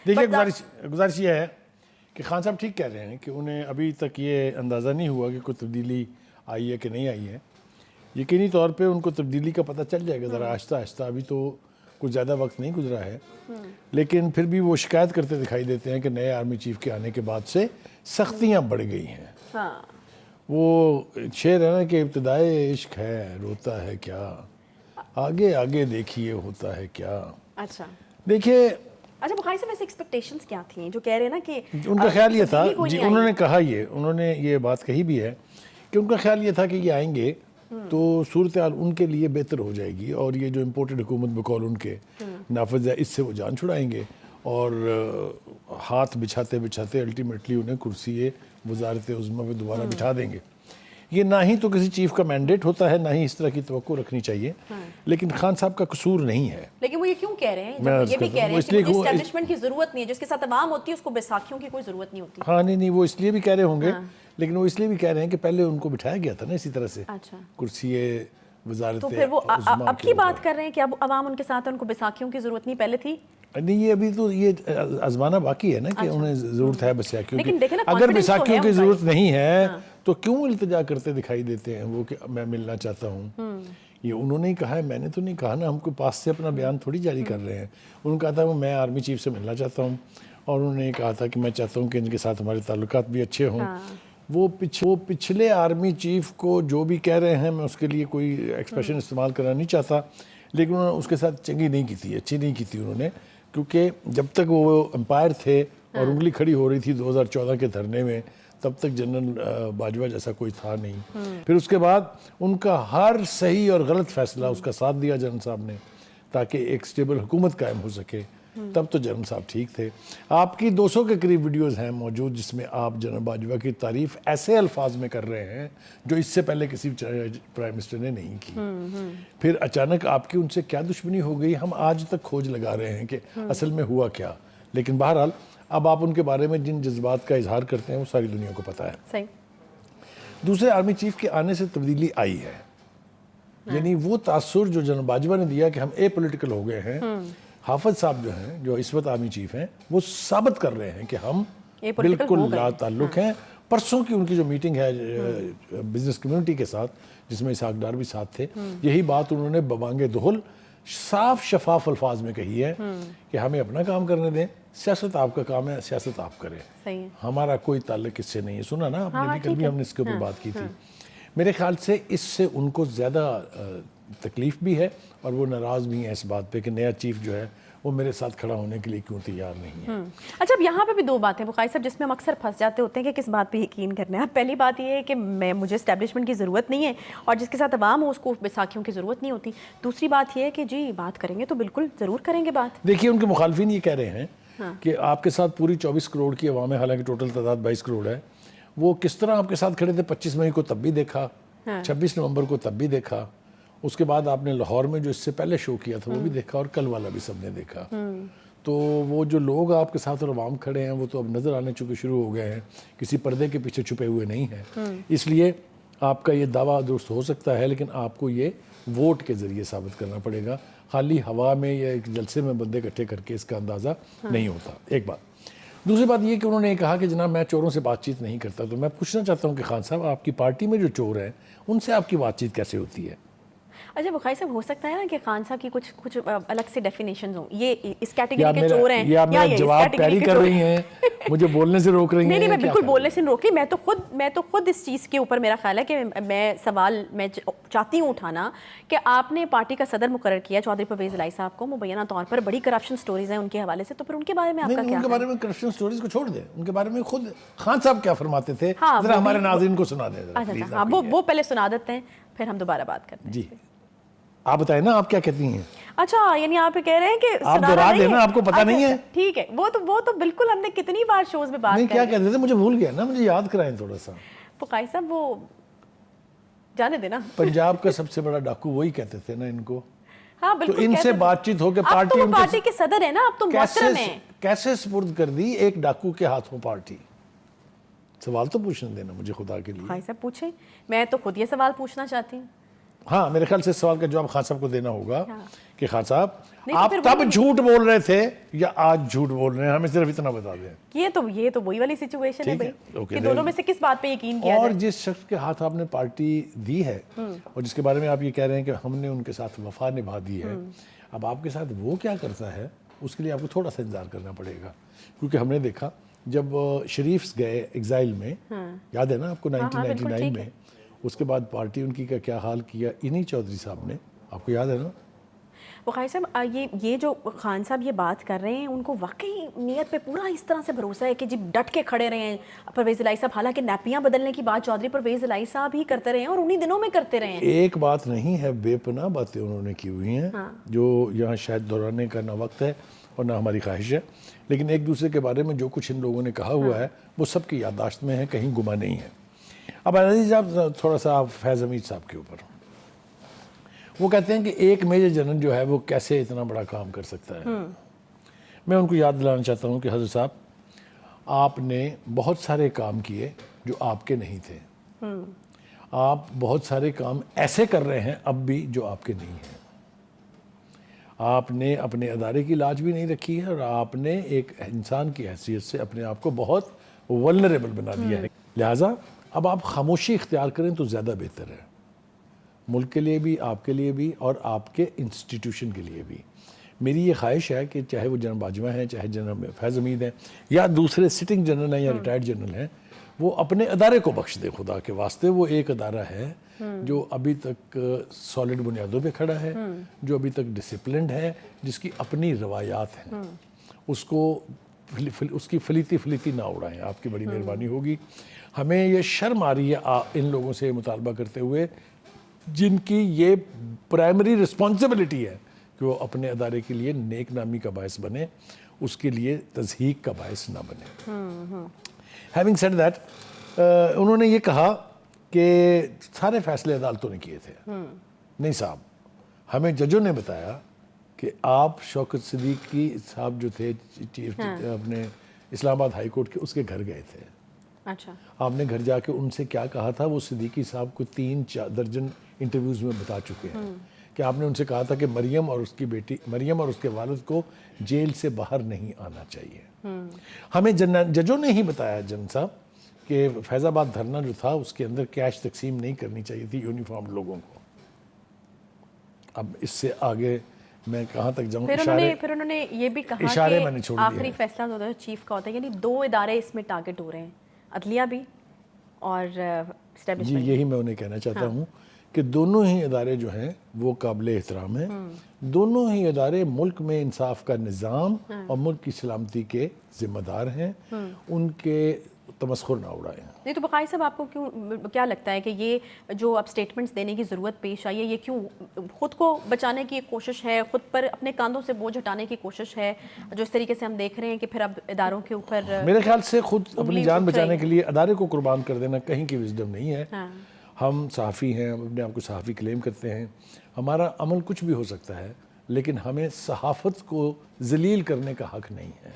دیکھیے گزارش یہ ہے کہ خان صاحب ٹھیک کہہ رہے ہیں کہ انہیں ابھی تک یہ اندازہ نہیں ہوا کہ کوئی تبدیلی آئی ہے کہ نہیں آئی ہے. یقینی طور پہ ان کو تبدیلی کا پتہ چل جائے گا ذرا آہستہ آہستہ. ابھی تو کچھ زیادہ وقت نہیں گزرا ہے, لیکن پھر بھی وہ شکایت کرتے دکھائی دیتے ہیں کہ نئے آرمی چیف کے آنے کے بعد سے سختیاں بڑھ گئی ہیں. وہ شعر ہے نا کہ ابتدائے عشق ہے روتا ہے کیا, آگے آگے دیکھیے ہوتا ہے کیا. اچھا دیکھیے بخاری صاحب ایسے ایکسپیکٹیشنز کیا تھیں جو کہہ رہے ہیں نا کہ ان کا خیال یہ تھا, جی انہوں نے کہا انہوں نے یہ بات کہی بھی ہے کہ ان کا خیال یہ تھا کہ یہ آئیں گے تو صورتحال ان کے لیے بہتر ہو جائے گی, اور یہ جو امپورٹڈ حکومت بقول ان کے نافذ ہے اس سے وہ جان چھڑائیں گے, اور ہاتھ بچھاتے بچھاتے الٹیمیٹلی انہیں کرسی وزارت عظمیٰ پہ دوبارہ بٹھا دیں گے. یہ نہ ہی تو کسی چیف کا مینڈیٹ ہوتا ہے, نہ ہی اس طرح کی توقع رکھنی چاہیے, لیکن خان صاحب کا قصور نہیں ہے. لیکن وہ یہ کیوں کہہ رہے ہیں, یہ بھی کہہ رہے ہیں کہ مجھے اسٹیبلشمنٹ کی ضرورت نہیں ہے, جس کے ساتھ عوام ہوتی ہے اس کو بیساکھیوں کی کوئی ضرورت نہیں ہوتی. ہاں نہیں وہ اس لیے بھی کہہ رہے ہوں گے, لیکن وہ اس لیے بھی کہہ رہے ہیں کہ پہلے ان کو بٹھایا گیا تھا نا اسی طرح سے کرسی وزارت. تو پھر وہ اب کی بات کر رہے ہیں کہ اب عوام ان کے ساتھ, ان کو بیساکھیوں کی ضرورت نہیں, پہلے تھی. نہیں یہ ابھی تو یہ آزمانا باقی ہے نا کہ انہیں ضرورت ہے بیساکھیوں کی. اگر بیساکھیوں کی ضرورت نہیں ہے تو کیوں التجا کرتے دکھائی دیتے ہیں وہ کہ میں ملنا چاہتا ہوں. یہ انہوں نے ہی کہا ہے, میں نے تو نہیں کہا نا, ہم کو پاس سے اپنا بیان تھوڑی جاری کر رہے ہیں. انہوں نے کہا تھا میں آرمی چیف سے ملنا چاہتا ہوں, اور انہوں نے کہا تھا کہ میں چاہتا ہوں کہ ان کے ساتھ ہمارے تعلقات بھی اچھے ہوں. وہ پچھلے آرمی چیف کو جو بھی کہہ رہے ہیں, میں اس کے لیے کوئی ایکسپریشن استعمال کرنا نہیں چاہتا, لیکن انہوں نے اس کے ساتھ چنگی نہیں کی تھی, اچھی نہیں کی تھی انہوں نے, کیونکہ جب تک وہ امپائر تھے اور انگلی کھڑی ہو رہی تھی 2014 کے دھرنے میں, تب تک جنرل باجوہ جیسا کوئی تھا نہیں. پھر اس کے بعد ان کا ہر صحیح اور غلط فیصلہ اس کا ساتھ دیا جنرل صاحب نے, تاکہ ایک سٹیبل حکومت قائم ہو سکے. تب تو جنرل صاحب ٹھیک تھے. آپ کی 200 کے قریب ویڈیوز ہیں موجود جس میں آپ جنرل باجوہ کی تعریف ایسے الفاظ میں کر رہے ہیں جو اس سے پہلے کسی پرائم منسٹر نے نہیں کی. پھر اچانک آپ کی ان سے کیا دشمنی ہو گئی, ہم آج تک کھوج لگا رہے ہیں کہ اصل میں ہوا کیا. لیکن بہرحال اب آپ ان کے بارے میں جن جذبات کا اظہار کرتے ہیں وہ ساری دنیا کو پتہ ہے. صحیح. دوسرے آرمی چیف کے آنے سے تبدیلی آئی ہے, یعنی وہ تاثر جو جنرل باجوہ نے دیا کہ ہم اے پولیٹیکل ہو گئے ہیں, حافظ صاحب جو ہیں جو اس وقت آرمی چیف ہیں وہ ثابت کر رہے ہیں کہ ہم بالکل لا تعلق ہیں. پرسوں کی ان کی جو میٹنگ ہے بزنس کمیونٹی کے ساتھ, جس میں اسحاق ڈار بھی ساتھ تھے, یہی بات انہوں نے ببانگ دہل صاف شفاف الفاظ میں کہی ہے کہ ہمیں اپنا کام کرنے دیں, سیاست آپ کا کام ہے, سیاست آپ کریں, ہمارا کوئی تعلق اس سے نہیں ہے. سنا نا آپ نے, کل بھی ہم نے اس کے اوپر بات کی تھی. میرے خیال سے اس سے ان کو زیادہ تکلیف بھی ہے, اور وہ ناراض بھی ہیں اس بات پہ کہ نیا چیف جو ہے وہ میرے ساتھ کھڑا ہونے کے لیے کیوں تیار نہیں ہے. اچھا اب یہاں پہ بھی 2 باتیں بخاری صاحب جس میں ہم اکثر پھنس جاتے ہوتے ہیں کہ کس بات پہ یقین کرنا ہے. پہلی بات یہ ہے کہ مجھے اسٹیبلشمنٹ کی ضرورت نہیں ہے, اور جس کے ساتھ عوام ہو اس کو بیساکھیوں کی ضرورت نہیں ہوتی. دوسری بات یہ ہے کہ جی بات کریں گے تو بالکل ضرور کریں گے بات. دیکھیے ان کے مخالفین یہ کہہ رہے ہیں کہ آپ کے ساتھ پوری 24 کروڑ کی عوام ہے, حالانکہ ٹوٹل تعداد 22 کروڑ ہے. وہ کس طرح آپ کے ساتھ کھڑے تھے 25 مئی کو تب بھی دیکھا, 26 نومبر کو تب بھی دیکھا, اس کے بعد آپ نے لاہور میں جو اس سے پہلے شو کیا تھا وہ بھی دیکھا, اور کل والا بھی سب نے دیکھا. تو وہ جو لوگ آپ کے ساتھ اور عوام کھڑے ہیں وہ تو اب نظر آنے چکے شروع ہو گئے ہیں, کسی پردے کے پیچھے چھپے ہوئے نہیں ہیں. اس لیے آپ کا یہ دعویٰ درست ہو سکتا ہے, لیکن آپ کو یہ ووٹ کے ذریعے ثابت کرنا پڑے گا. خالی ہوا میں یا ایک جلسے میں بندے اکٹھے کر کے اس کا اندازہ نہیں ہوتا. ایک بات. دوسری بات یہ کہ انہوں نے کہا کہ جناب میں چوروں سے بات چیت نہیں کرتا. تو میں پوچھنا چاہتا ہوں کہ خان صاحب آپ کی پارٹی میں جو چور ہیں ان سے آپ کی بات چیت کیسے ہوتی ہے؟ اچھا بخاری صاحب ہو سکتا ہے نا کہ خان صاحب کی کچھ الگ سے ڈیفینیشنز ہوں, یہ اس کیٹیگری کے چور ہیں, یا آپ میرا جواب پیری کر رہی ہیں, مجھے بولنے سے روک رہی ہیں. نہیں میں بالکل بولنے سے روک رہی, میں تو خود اس چیز کے اوپر میرا خیال ہے کہ میں سوال میں چاہتی ہوں اٹھانا کہ آپ نے پارٹی کا صدر مقرر کیا چودھری پرویز الہی صاحب کو, مبینہ طور پر بڑی کرپشن سٹوریز ہیں ان کے حوالے سے, تو پھر ان کے بارے میں آپ کا کیا؟ ان کے بارے میں کرپشن سٹوریز کو چھوڑ دیں, ان کے بارے میں خود خان صاحب کیا فرماتے تھے ذرا ہمارے ناظرین کو سنا دیں. اچھا وہ پہلے سنا دیتے ہیں, پھر ہم دوبارہ بات کرتے ہیں. جی آپ بتائیں نا آپ کیا کہتی ہیں. اچھا یعنی آپ کہہ رہے ہیں کہ آپ دہرا دیں نا, آپ کو پتہ نہیں ہے. ٹھیک ہے, وہ تو بالکل ہم نے کتنی بار شوز میں بات کی. نہیں کیا کہتے تھے, مجھے بھول گیا نا, مجھے یاد کرائیں تھوڑا سا. فقائی صاحب وہ جانے دینا, پنجاب کا سب سے بڑا ڈاکو وہی کہتے تھے نا ان کو. ہاں بالکل, تو ان سے بات چیت ہو کے پارٹی کے صدر ہیں نا, اب تو محترم ہیں. کیسے سپرد کر دی ایک ڈاکو کے ہاتھوں پارٹی؟ سوال تو پوچھنے دینا مجھے خدا کے لیے. فقائی صاحب پوچھیں, میں تو خود یہ سوال پوچھنا چاہتی ہوں. ہاں میرے خیال سے اس سوال کا جواب خان صاحب کو دینا ہوگا کہ خان صاحب آپ تب جھوٹ بول رہے تھے یا آج جھوٹ بول رہے ہیں، ہمیں صرف اتنا بتا دیں. یہ تو وہی والی سچویشن ہے بھائی کہ دونوں میں سے کس بات پہ یقین کیا اور جائے. جس شخص کے ہاتھ آپ نے پارٹی دی ہے اور جس کے بارے میں آپ یہ کہہ رہے ہیں کہ ہم نے ان کے ساتھ وفا نبھا دی ہے، اب آپ کے ساتھ وہ کیا کرتا ہے اس کے لیے آپ کو تھوڑا سا انتظار کرنا پڑے گا. کیونکہ ہم نے دیکھا جب شریفز گئے ایگزائل میں، یاد ہے نا آپ کو 1999 میں، اس کے بعد پارٹی ان کی کا کیا حال کیا انہی چودھری صاحب نے، آپ کو یاد ہے نا. وقائے صاحب یہ جو خان صاحب یہ بات کر رہے ہیں ان کو واقعی نیت پہ پورا اس طرح سے بھروسہ ہے کہ جی ڈٹ کے کھڑے رہے ہیں پرویز الہی صاحب، حالانکہ نیپیاں بدلنے کی بات چودھری پرویز الہی صاحب ہی کرتے رہے ہیں اور انہی دنوں میں کرتے رہے ہیں. ایک بات نہیں ہے، بے پناہ باتیں انہوں نے کی ہوئی ہیں جو یہاں شاید دہرانے کا نہ وقت ہے اور نہ ہماری خواہش ہے، لیکن ایک دوسرے کے بارے میں جو کچھ ان لوگوں نے کہا ہوا ہے وہ سب کی یادداشت میں ہے، کہیں گما نہیں ہے. اب عزیز صاحب تھوڑا سا فیض حمید صاحب کے اوپر، وہ کہتے ہیں کہ ایک میجر جنرل جو ہے وہ کیسے اتنا بڑا کام کر سکتا ہے. میں ان کو یاد دلانا چاہتا ہوں کہ حضرت صاحب آپ نے بہت سارے کام کیے جو آپ کے نہیں تھے. آپ بہت سارے کام ایسے کر رہے ہیں اب بھی جو آپ کے نہیں ہیں. آپ نے اپنے ادارے کی لاج بھی نہیں رکھی ہے اور آپ نے ایک انسان کی حیثیت سے اپنے آپ کو بہت ولنریبل بنا دیا ہے. لہٰذا اب آپ خاموشی اختیار کریں تو زیادہ بہتر ہے، ملک کے لیے بھی، آپ کے لیے بھی، اور آپ کے انسٹیٹیوشن کے لیے بھی. میری یہ خواہش ہے کہ چاہے وہ جنرل باجوہ ہیں، چاہے جنرل فیض حمید ہیں، یا دوسرے سٹنگ جنرل ہیں یا ریٹائرڈ جنرل ہیں، وہ اپنے ادارے کو بخش دے خدا کے واسطے. وہ ایک ادارہ ہے جو ابھی تک سالڈ بنیادوں پہ کھڑا ہے، جو ابھی تک ڈسپلنڈ ہے، جس کی اپنی روایات ہیں. اس کو اس کی فلیتی نہ اڑائیں، آپ کی بڑی مہربانی ہوگی. ہمیں یہ شرم آ رہی ہے ان لوگوں سے مطالبہ کرتے ہوئے جن کی یہ پرائمری رسپانسبلٹی ہے کہ وہ اپنے ادارے کے لیے نیک نامی کا باعث بنے، اس کے لیے تضحیق کا باعث نہ بنے. ہیونگ سیڈ دیٹ، انہوں نے یہ کہا کہ سارے فیصلے عدالتوں نے کیے تھے. نہیں صاحب، ہمیں ججوں نے بتایا کہ آپ شوکت صدیقی صاحب جو تھے چیف اپنے اسلام آباد ہائی کورٹ کے، اس کے گھر گئے تھے. اچھا، آپ نے گھر جا کے ان سے کیا کہا تھا وہ صدیقی صاحب کو 3 درجن انٹرویوز میں بتا چکے ہیں کہ آپ نے ان سے کہا تھا کہ مریم اور اس کی بیٹی مریم اور اس کے والد کو جیل سے باہر نہیں آنا چاہیے. ہمیں ججوں نے ہی بتایا جن صاحب کہ فیض آباد دھرنا جو تھا اس کے اندر کیش تقسیم نہیں کرنی چاہیے تھی یونیفارم لوگوں کو. اب اس سے آگے میں کہاں تک جاؤں؟ پھر انہوں نے یہ بھی کہا اشارے میں نے چھوڑ کہ دیے آخری فیصلہ ہوتا ہے چیف کا ہوتا ہے، یعنی 2 ادارے اس میں ٹارگٹ ہو رہے ہیں، عدلیہ بھی اور اسٹیبلشمنٹ. جی یہی میں انہیں کہنا چاہتا ہوں کہ دونوں ہی ادارے جو ہیں وہ قابل احترام ہیں. دونوں ہی ادارے ملک میں انصاف کا نظام اور ملک کی سلامتی کے ذمہ دار ہیں. ان کے تمسخر نہ اڑائیں. نہیں تو بقائی صاحب آپ کو کیا لگتا ہے کہ یہ جو اب سٹیٹمنٹس دینے کی ضرورت پیش آئی ہے، یہ کیوں خود کو بچانے کی ایک کوشش ہے، خود پر اپنے کاندھوں سے بوجھ ہٹانے کی کوشش ہے، جو اس طریقے سے ہم دیکھ رہے ہیں کہ پھر اب اداروں کے اوپر میرے خیال سے خود اپنی جان بچانے کے لیے ادارے کو قربان کر دینا کہیں کی وزڈم نہیں ہے. ہم صحافی ہیں، ہم اپنے آپ کو صحافی کلیم کرتے ہیں، ہمارا عمل کچھ بھی ہو سکتا ہے، لیکن ہمیں صحافت کو ذلیل کرنے کا حق نہیں ہے.